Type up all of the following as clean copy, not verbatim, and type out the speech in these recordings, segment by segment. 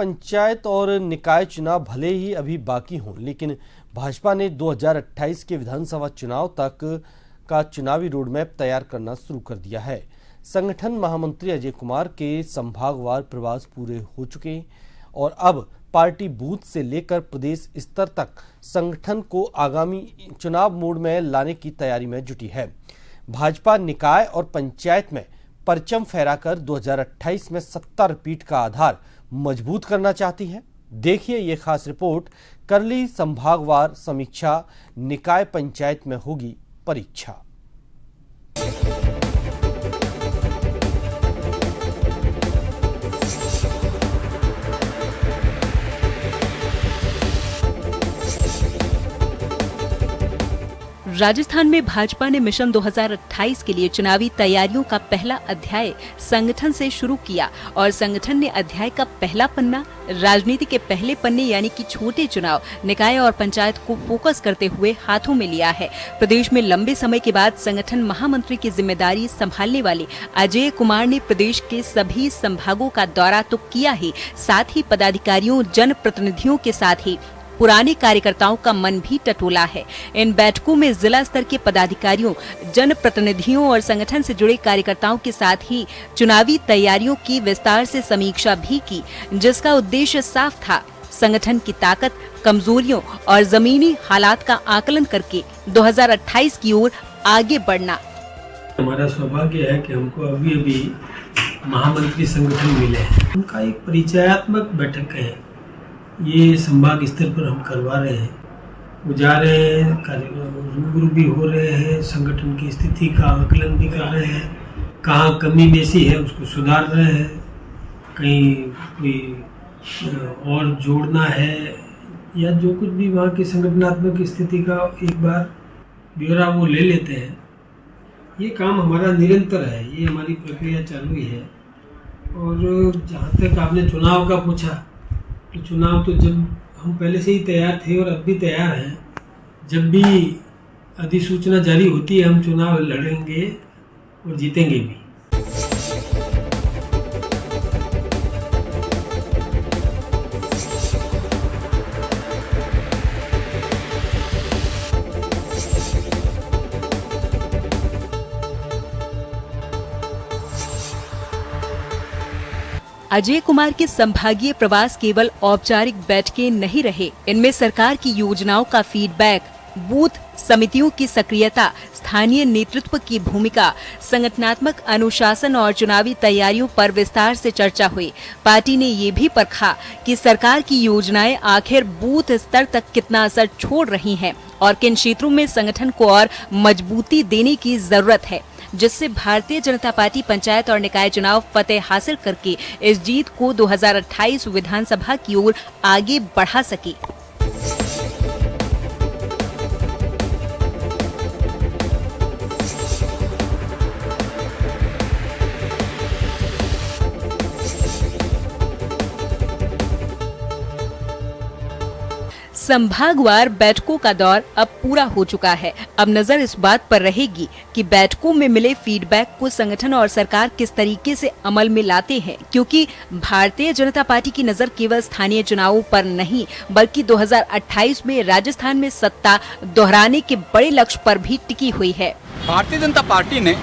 पंचायत और निकाय चुनाव भले ही अभी बाकी हों, लेकिन भाजपा ने 2028 के विधानसभा चुनाव तक का चुनावी रोडमैप तैयार करना शुरू कर दिया है। संगठन महामंत्री अजय कुमार के संभागवार प्रवास पूरे हो चुके हैं और अब पार्टी बूथ से लेकर प्रदेश स्तर तक संगठन को आगामी चुनाव मोड में लाने की तैयारी में जुटी है। भाजपा निकाय और पंचायत में परचम फहराकर 2028 में सत्ता रिपीट का आधार मजबूत करना चाहती है। देखिए ये खास रिपोर्ट। करली संभागवार समीक्षा, निकाय पंचायत में होगी परीक्षा। राजस्थान में भाजपा ने मिशन 2028 के लिए चुनावी तैयारियों का पहला अध्याय संगठन से शुरू किया और संगठन ने अध्याय का पहला पन्ना राजनीति के पहले पन्ने यानी कि छोटे चुनाव, निकाय और पंचायत को फोकस करते हुए हाथों में लिया है। प्रदेश में लंबे समय के बाद संगठन महामंत्री की जिम्मेदारी संभालने वाले अजय कुमार ने प्रदेश के सभी संभागों का दौरा तो किया ही, साथ ही पदाधिकारियों, जनप्रतिनिधियों के साथ ही पुराने कार्यकर्ताओं का मन भी टटोला है। इन बैठकों में जिला स्तर के पदाधिकारियों, जनप्रतिनिधियों और संगठन से जुड़े कार्यकर्ताओं के साथ ही चुनावी तैयारियों की विस्तार से समीक्षा भी की, जिसका उद्देश्य साफ था, संगठन की ताकत, कमजोरियों और जमीनी हालात का आकलन करके 2028 की ओर आगे बढ़ना। हमारा सौभाग्य है कि हमको अभी महामंत्री संगठन मिले हैं। उनका एक परिचयात्मक बैठक है, ये संभाग स्तर पर हम करवा रहे हैं। वो जा रहे हैं, रूबरू भी हो रहे हैं, संगठन की स्थिति का आकलन भी कर रहे हैं, कहाँ कमी बेसी है उसको सुधार रहे हैं, कहीं कोई और जोड़ना है या जो कुछ भी वहाँ की संगठनात्मक स्थिति का एक बार ब्यौरा वो ले लेते हैं। ये काम हमारा निरंतर है, ये हमारी प्रक्रिया चालू ही है। और जहाँ तक आपने चुनाव का पूछा, तो चुनाव तो जब हम पहले से ही तैयार थे और अब भी तैयार हैं। जब भी अधिसूचना जारी होती है हम चुनाव लड़ेंगे और जीतेंगे भी। अजय कुमार के संभागीय प्रवास केवल औपचारिक बैठकें नहीं रहे, इनमें सरकार की योजनाओं का फीडबैक, बूथ समितियों की सक्रियता, स्थानीय नेतृत्व की भूमिका, संगठनात्मक अनुशासन और चुनावी तैयारियों पर विस्तार से चर्चा हुई। पार्टी ने ये भी परखा कि सरकार की योजनाएं आखिर बूथ स्तर तक कितना असर छोड़ रही हैं और किन क्षेत्रों में संगठन को और मजबूती देने की जरूरत है, जिससे भारतीय जनता पार्टी पंचायत और निकाय चुनाव फतेह हासिल करके इस जीत को 2028 विधानसभा की ओर आगे बढ़ा सके। संभागवार बैठकों का दौर अब पूरा हो चुका है। अब नजर इस बात पर रहेगी कि बैठकों में मिले फीडबैक को संगठन और सरकार किस तरीके से अमल में लाते हैं, क्योंकि भारतीय जनता पार्टी की नजर केवल स्थानीय चुनावों पर नहीं बल्कि 2028 में राजस्थान में सत्ता दोहराने के बड़े लक्ष्य पर भी टिकी हुई है। भारतीय जनता पार्टी ने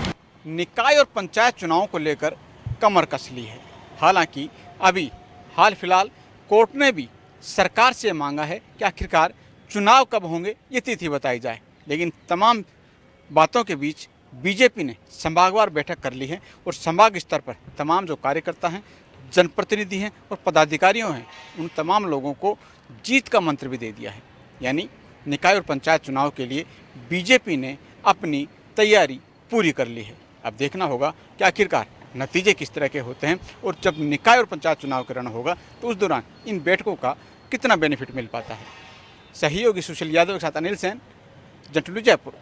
निकाय और पंचायत चुनावों को लेकर कमर कस ली है। हालांकि अभी हाल फिलहाल कोर्ट ने भी सरकार से मांगा है कि आखिरकार चुनाव कब होंगे ये तिथि बताई जाए, लेकिन तमाम बातों के बीच बीजेपी ने संभागवार बैठक कर ली है और संभाग स्तर पर तमाम जो कार्यकर्ता हैं, जनप्रतिनिधि हैं और पदाधिकारियों हैं, उन तमाम लोगों को जीत का मंत्र भी दे दिया है। यानी निकाय और पंचायत चुनाव के लिए बीजेपी ने अपनी तैयारी पूरी कर ली है। अब देखना होगा कि आखिरकार नतीजे किस तरह के होते हैं और जब निकाय और पंचायत चुनाव का रण होगा तो उस दौरान इन बैठकों का कितना बेनिफिट मिल पाता है। सहयोगी सुशील यादव के साथ अनिल सेन, जटुलू, जयपुर।